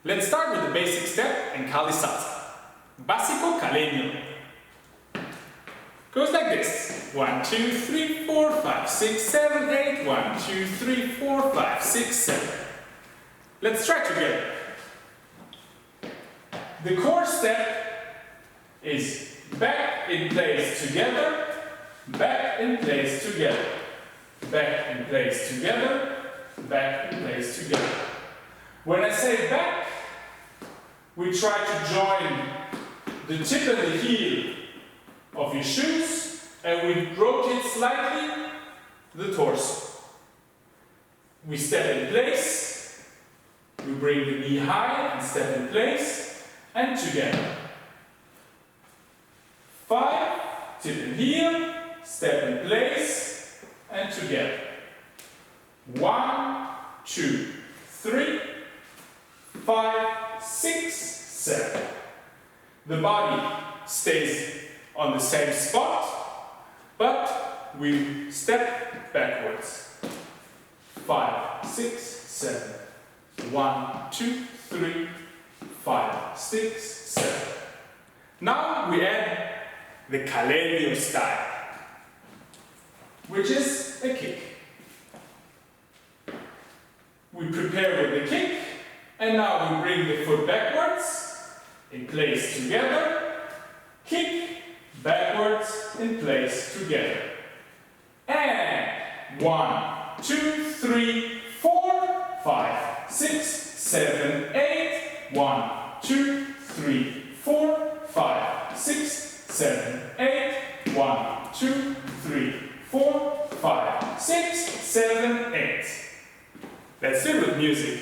Let's start with the basic step in Cali Salsa. Básico Caleño. Goes like this. 1, 2, 3, 4, 5, 6, 7, 8. 1, 2, 3, 4, 5, 6, 7. Let's try together. The core step is back in place together, back in place together, back in place together, back in place together. When I say back, we try to join the tip and the heel of your shoes and we rotate slightly the torso. We step in place, we bring the knee high and step in place and together. 5, tip and heel, step in place and together. 1, 2, 3, 5, 6, 7. The body stays on the same spot, but we step backwards. 5, 6, 7. 1, 2, 3, 5, 6, 7. Now we add the Caleño style, which is a kick. We prepare with the kick, and now we bring the foot backwards, in place together, kick, backwards, in place together. And 1, 2, 3, 4, 5, 6, 7, 8. 1, 2, 3, 4, 5, 6, 7, 8. 1, 2, 3, 4, 5, 6, 7, 8. Let's do it with music.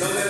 No me